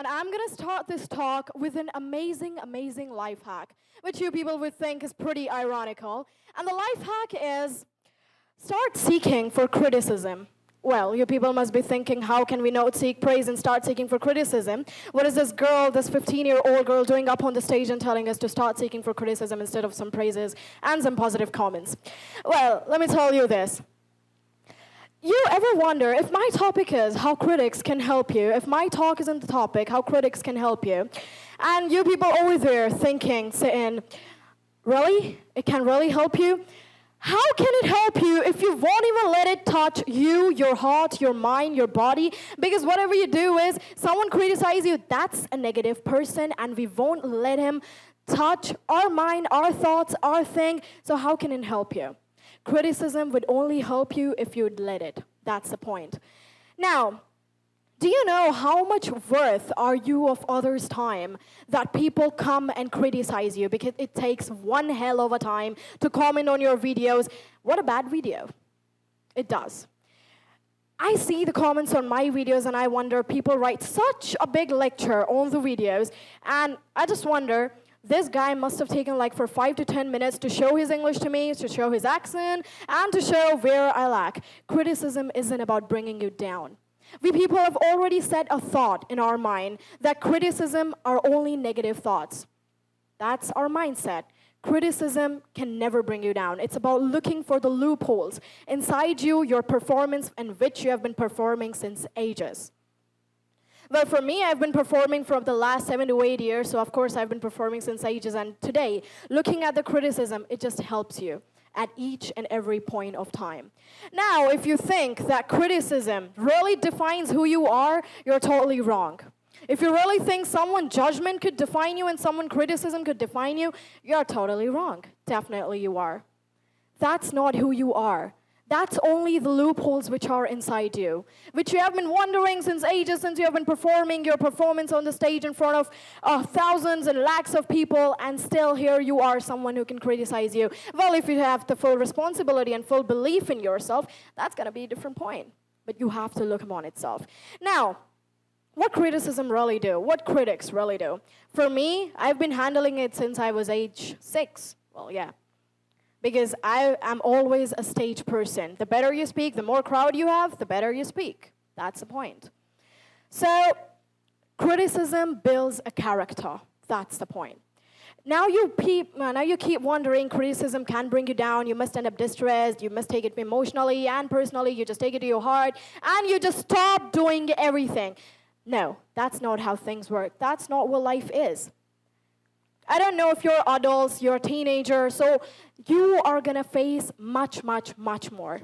And I'm going to start this talk with an amazing, amazing life hack, which you people would think is pretty ironical. And the life hack is start seeking for criticism. Well, you people must be thinking, how can we not seek praise and start seeking for criticism? What is this girl, this 15-year-old girl, doing up on the stage and telling us to start seeking for criticism instead of some praises and some positive comments? Well, let me tell you this. You ever wonder, if my topic is how critics can help you, if my talk isn't the topic, how critics can help you, and you people over there thinking, saying, really? It can really help you? How can it help you if you won't even let it touch you, your heart, your mind, your body? Because whatever you do is, someone criticizes you, that's a negative person, and we won't let him touch our mind, our thoughts, our thing. So how can it help you? Criticism would only help you if you'd let it. That's the point. Now, do you know how much worth are you of others' time that people come and criticize you because it takes one hell of a time to comment on your videos? What a bad video. It does. I see the comments on my videos and I wonder, people write such a big lecture on the videos, and I just wonder, this guy must have taken like for 5 to 10 minutes to show his English to me, to show his accent, and to show where I lack. Criticism isn't about bringing you down. We people have already set a thought in our mind that criticism are only negative thoughts. That's our mindset. Criticism can never bring you down. It's about looking for the loopholes inside you, your performance, and which you have been performing since ages. Well, for me, I've been performing for the last 7 to 8 years, so of course I've been performing since ages, and today, looking at the criticism, it just helps you at each and every point of time. Now, if you think that criticism really defines who you are, you're totally wrong. If you really think someone's judgment could define you and someone's criticism could define you, you're totally wrong. Definitely you are. That's not who you are. That's only the loopholes which are inside you, which you have been wondering since ages, since you have been performing your performance on the stage in front of thousands and lakhs of people, and still here you are, someone who can criticize you. Well, if you have the full responsibility and full belief in yourself, that's going to be a different point. But you have to look upon itself. Now, what criticism really do? What critics really do? For me, I've been handling it since I was age 6. Well, yeah. Because I am always a stage person. The better you speak, the more crowd you have, the better you speak. That's the point. So, criticism builds a character. That's the point. Now you keep wondering, criticism can bring you down, you must end up distressed, you must take it emotionally and personally, you just take it to your heart, and you just stop doing everything. No, that's not how things work. That's not what life is. I don't know if you're adults, you're a teenager, so you are going to face much, much, much more.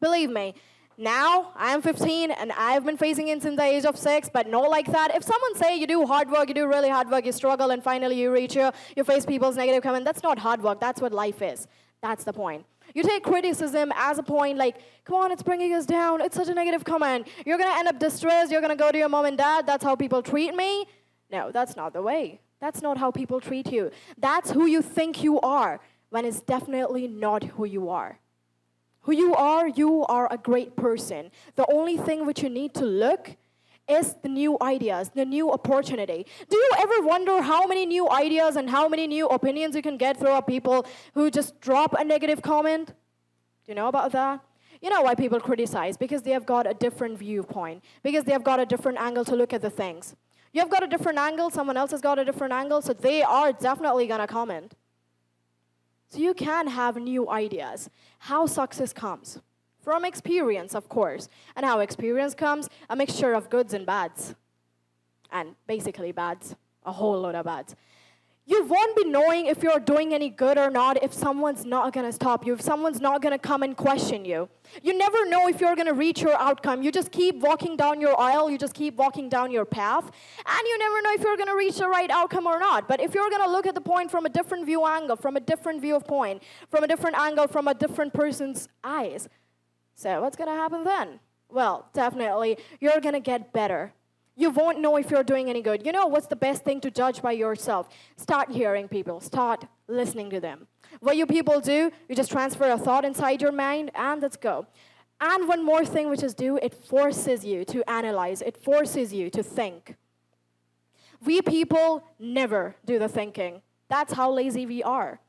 Believe me, now I'm 15 and I've been facing it since the age of 6, but not like that. If someone say you do hard work, you do really hard work, you struggle, and finally you reach you face people's negative comment, that's not hard work, that's what life is. That's the point. You take criticism as a point like, come on, it's bringing us down, it's such a negative comment. You're going to end up distressed, you're going to go to your mom and dad, that's how people treat me. No, that's not the way. That's not how people treat you. That's who you think you are, when it's definitely not who you are. Who you are a great person. The only thing which you need to look is the new ideas, the new opportunity. Do you ever wonder how many new ideas and how many new opinions you can get through people who just drop a negative comment? Do you know about that? You know why people criticize? Because they have got a different viewpoint. Because they have got a different angle to look at the things. You've got a different angle, someone else has got a different angle, so they are definitely going to comment. So you can have new ideas. How success comes? From experience, of course. And how experience comes? A mixture of goods and bads. And basically bads. A whole lot of bads. You won't be knowing if you're doing any good or not if someone's not going to stop you, if someone's not going to come and question you. You never know if you're going to reach your outcome. You just keep walking down your aisle, you just keep walking down your path, and you never know if you're going to reach the right outcome or not. But if you're going to look at the point from a different view angle, from a different view of point, from a different angle, from a different person's eyes, so what's going to happen then? Well, definitely, you're going to get better. You won't know if you're doing any good. You know what's the best thing to judge by yourself? Start hearing people. Start listening to them. What you people do, you just transfer a thought inside your mind, and let's go. And one more thing which is it forces you to analyze. It forces you to think. We people never do the thinking. That's how lazy we are.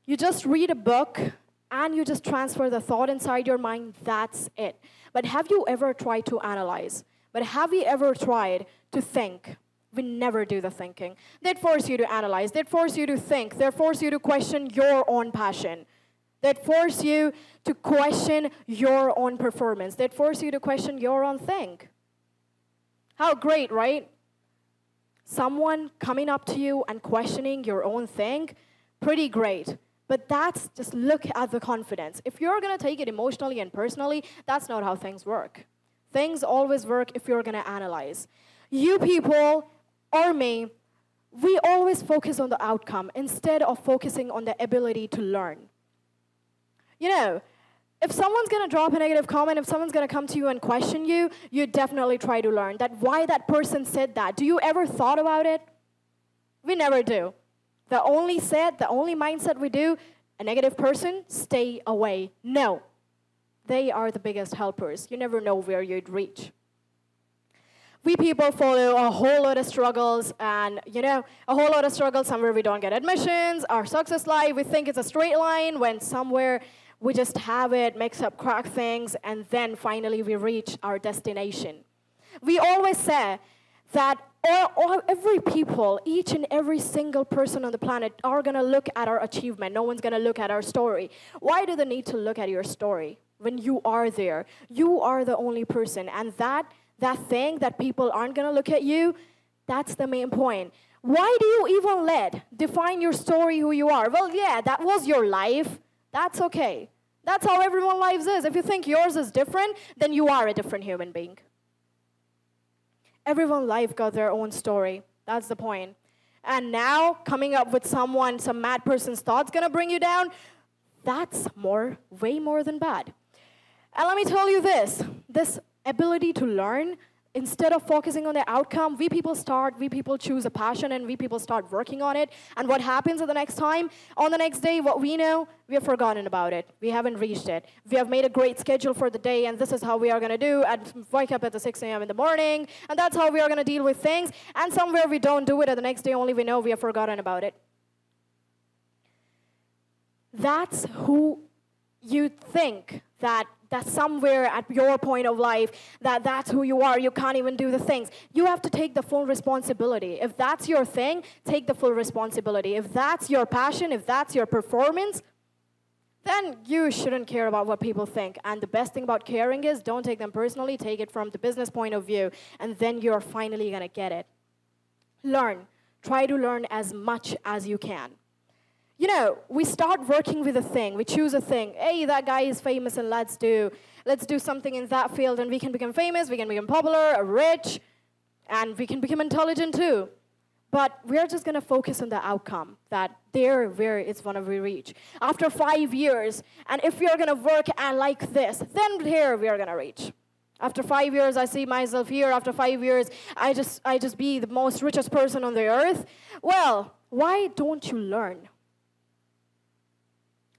You just read a book and you just transfer the thought inside your mind, that's it. But have you ever tried to analyze? But have you ever tried to think? We never do the thinking. They'd force you to analyze, they'd force you to think, they'd force you to question your own passion. They'd force you to question your own performance. They'd force you to question your own thing. How great, right? Someone coming up to you and questioning your own thing, pretty great. But that's just look at the confidence. If you're going to take it emotionally and personally, that's not how things work. Things always work if you're going to analyze. You people, or me, we always focus on the outcome instead of focusing on the ability to learn. You know, if someone's going to drop a negative comment, if someone's going to come to you and question you, you definitely try to learn that why that person said that. Do you ever thought about it? We never do. The only mindset we do, a negative person, stay away. No. They are the biggest helpers. You never know where you'd reach. We people follow a whole lot of struggles and, a whole lot of struggles. Somewhere we don't get admissions. Our success lie, we think it's a straight line when somewhere we just have it, mix up, crack things, and then finally we reach our destination. We always say that every people, each and every single person on the planet are going to look at our achievement. No one's going to look at our story. Why do they need to look at your story? When you are there, you are the only person. And that thing that people aren't going to look at you, that's the main point. Why do you even define your story who you are? Well, yeah, that was your life. That's okay. That's how everyone's lives is. If you think yours is different, then you are a different human being. Everyone's life got their own story. That's the point. And now, coming up with some mad person's thoughts gonna bring you down, that's way more than bad. And let me tell you this ability to learn, instead of focusing on the outcome, we people choose a passion and we people start working on it. And what happens at the next time? On the next day, what we know, we have forgotten about it. We haven't reached it. We have made a great schedule for the day, and this is how we are going to do, and wake up at the 6 a.m. in the morning, and that's how we are going to deal with things. And somewhere we don't do it, at the next day only we know we have forgotten about it. That's who you think that somewhere at your point of life, that's who you are. You can't even do the things. You have to take the full responsibility. If that's your thing, take the full responsibility. If that's your passion, if that's your performance, then you shouldn't care about what people think. And the best thing about caring is don't take them personally, take it from the business point of view, and then you're finally going to get it. Learn. Try to learn as much as you can. We start working with a thing. We choose a thing. Hey, that guy is famous, and let's do something in that field, and we can become famous, we can become popular, rich, and we can become intelligent too. But we're just going to focus on the outcome, that there where it's going to reach. After 5 years, and if we're going to work like this, then here we are going to reach. After 5 years, I see myself here. After 5 years, I just be the most richest person on the earth. Well, why don't you learn?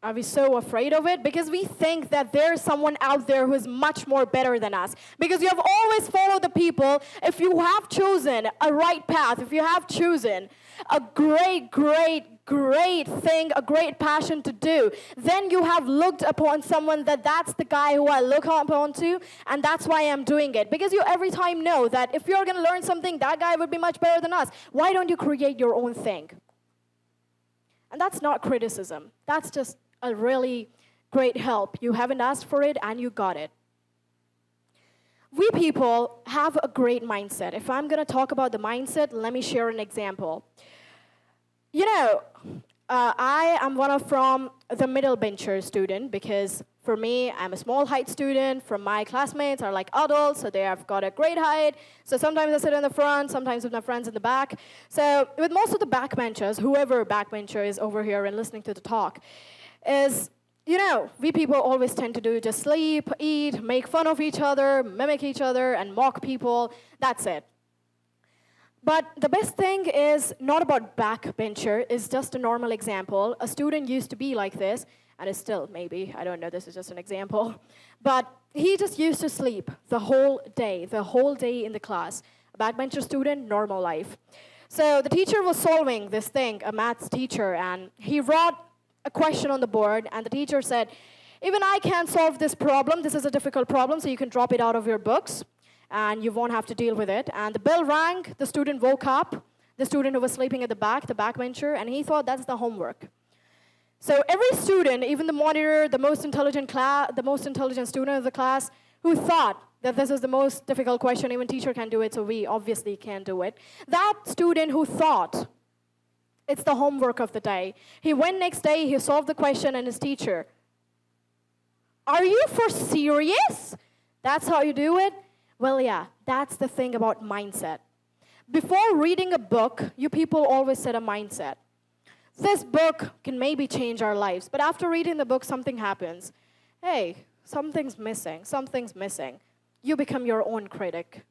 Are we so afraid of it? Because we think that there's someone out there who is much more better than us. Because you have always followed the people. If you have chosen a right path, if you have chosen a great thing, a great passion to do, then you have looked upon someone that's the guy who I look upon to, and that's why I'm doing it. Because you every time know that if you're going to learn something, that guy would be much better than us. Why don't you create your own thing? And that's not criticism. That's just a really great help. You haven't asked for it, and you got it. We people have a great mindset. If I'm going to talk about the mindset, let me share an example. I am from the middle bencher student, because for me, I'm a small height student. From my classmates are like adults, so they have got a great height. So sometimes I sit in the front, sometimes with my friends in the back. So with most of the backbenchers, whoever backbencher is over here and listening to the talk, is, we people always tend to do just sleep, eat, make fun of each other, mimic each other, and mock people. That's it. But the best thing is not about backbencher. It's just a normal example. A student used to be like this, and is still maybe. I don't know. This is just an example. But he just used to sleep the whole day in the class. A backbencher student, normal life. So the teacher was solving this thing, a maths teacher, and he wrote a question on the board, and the teacher said, even I can't solve this problem. This is a difficult problem, so you can drop it out of your books, and you won't have to deal with it. And the bell rang, the student woke up, the student who was sleeping at the backbencher, and he thought that's the homework. So every student, even the monitor, the most intelligent student of the class, who thought that this is the most difficult question, even teacher can do it, so we obviously can do it. That student who thought it's the homework of the day, he went next day, he solved the question, and his teacher, are you for serious? That's how you do it? Well, yeah, that's the thing about mindset. Before reading a book, you people always set a mindset. This book can maybe change our lives, but after reading the book, something happens. Hey, something's missing, something's missing. You become your own critic.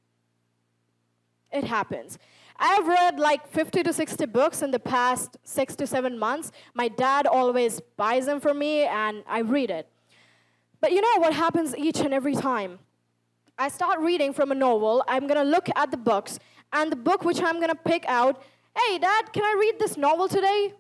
It happens. I've read like 50 to 60 books in the past 6 to 7 months. My dad always buys them for me, and I read it. But you know what happens each and every time? I start reading from a novel, I'm going to look at the books, and the book which I'm going to pick out, hey, Dad, can I read this novel today?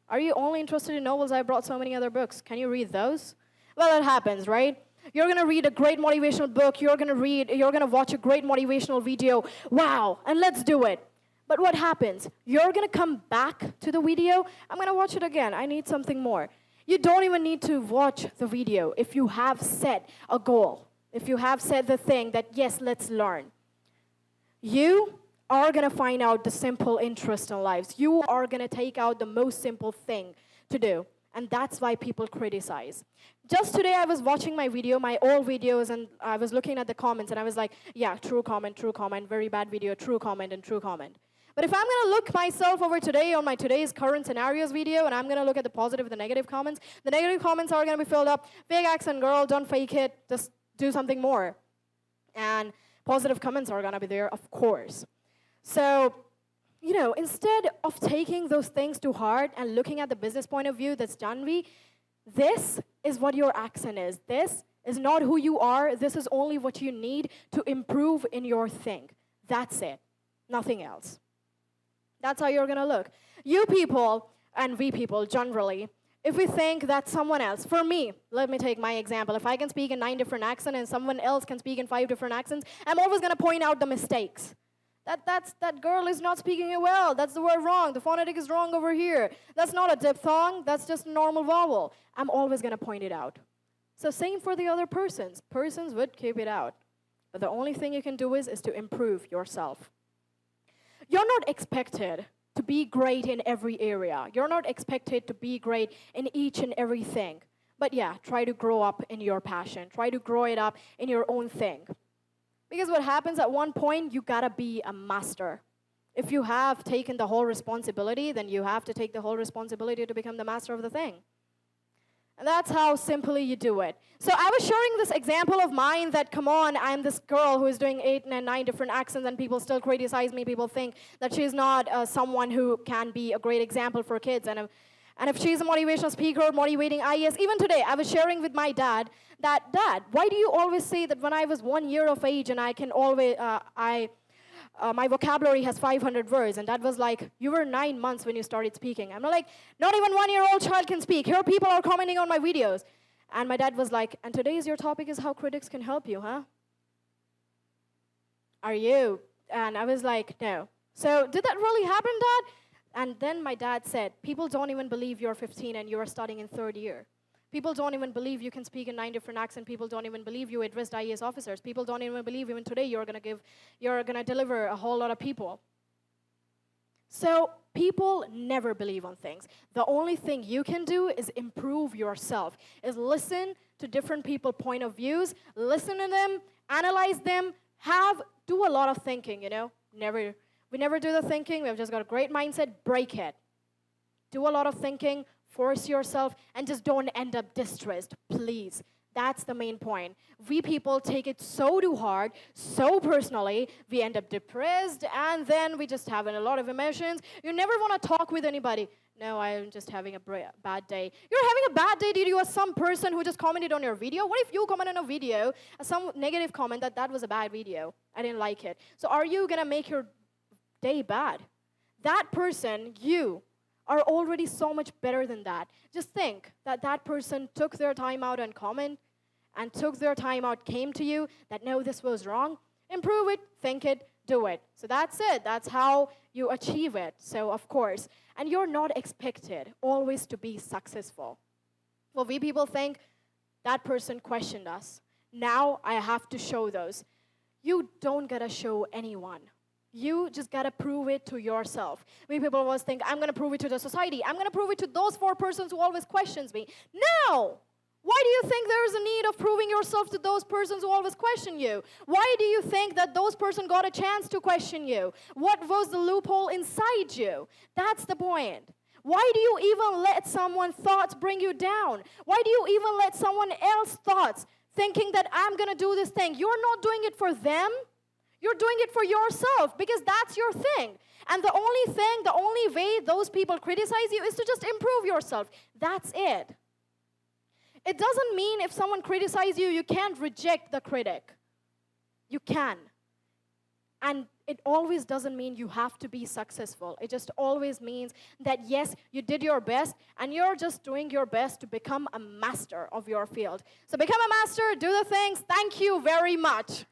Are you only interested in novels? I brought so many other books. Can you read those? Well, it happens, right? You're going to read a great motivational book. You're going to watch a great motivational video. Wow, and let's do it. But what happens? You're going to come back to the video. I'm going to watch it again. I need something more. You don't even need to watch the video if you have set a goal. If you have said the thing that, yes, let's learn. You are going to find out the simple interest in lives. You are going to take out the most simple thing to do. And that's why people criticize. Just today, I was watching my old videos, and I was looking at the comments, and I was like, yeah, true comment, very bad video, true comment, and true comment. But if I'm going to look myself over today on my today's current scenarios video, and I'm going to look at the positive and the negative comments are going to be filled up, fake accent girl, don't fake it, just do something more. And positive comments are going to be there, of course. So, you know, instead of taking those things to heart and looking at the business point of view, that's Janhavi, this is what your accent is. This is not who you are. This is only what you need to improve in your thing. That's it. Nothing else. That's how you're going to look. You people, and we people generally, if we think that someone else, for me, let me take my example. If I can speak in 9 different accents and someone else can speak in 5 different accents, I'm always going to point out the mistakes. That girl is not speaking it well. That's the word wrong. The phonetic is wrong over here. That's not a diphthong. That's just a normal vowel. I'm always going to point it out. So same for the other persons. Persons would keep it out. But the only thing you can do is to improve yourself. You're not expected to be great in every area. You're not expected to be great in each and everything. But yeah, try to grow up in your passion. Try to grow it up in your own thing. Because what happens at one point, you gotta be a master. If you have taken the whole responsibility, then you have to take the whole responsibility to become the master of the thing. And that's how simply you do it. So I was sharing this example of mine that, come on, I'm this girl who is doing 8 and 9 different accents and people still criticize me. People think that she's not someone who can be a great example for kids. And if she's a motivational speaker, motivating IES, even today, I was sharing with my dad that, Dad, why do you always say that when I was 1 year of age and I can always, my vocabulary has 500 words, and Dad was like, you were 9 months when you started speaking. I'm like, not even 1-year-old child can speak. Here people are commenting on my videos. And my dad was like, and today's your topic is how critics can help you, huh? Are you? And I was like, no. So did that really happen, Dad? And then my dad said, people don't even believe you're 15 and you're studying in 3rd year. People don't even believe you can speak in 9 different accents. People don't even believe you addressed IAS officers. People don't even believe even today you're gonna deliver a whole lot of people. So people never believe on things. The only thing you can do is improve yourself, is listen to different people's point of views, listen to them, analyze them, do a lot of thinking, you know. We never do the thinking. We've just got a great mindset, break it. Do a lot of thinking, force yourself, and just don't end up distressed, please. That's the main point. We people take it so too hard, so personally, we end up depressed, and then we just have a lot of emotions. You never want to talk with anybody. No, I'm just having a bad day. You're having a bad day due to some person who just commented on your video? What if you comment on a video, some negative comment that was a bad video, I didn't like it. So are you going to make your day bad? that person, you, are already so much better than that. Just think that that person took their time out and comment, and took their time out, came to you, that no, this was wrong. Improve it, think it, do it. So that's it. That's how you achieve it. So of course, and you're not expected always to be successful. Well, we people think that person questioned us. Now I have to show those. You don't gotta show anyone. You just gotta prove it to yourself. We people always think, I'm gonna prove it to the society. I'm gonna prove it to those 4 persons who always questions me. No! Why do you think there is a need of proving yourself to those persons who always question you? Why do you think that those person got a chance to question you? What was the loophole inside you? That's the point. Why do you even let someone's thoughts bring you down? Why do you even let someone else's thoughts thinking that I'm going to do this thing? You're not doing it for them. You're doing it for yourself because that's your thing. And the only way those people criticize you is to just improve yourself. That's it. It doesn't mean if someone criticizes you, you can't reject the critic. You can. And it always doesn't mean you have to be successful. It just always means that, yes, you did your best, and you're just doing your best to become a master of your field. So become a master, do the things. Thank you very much.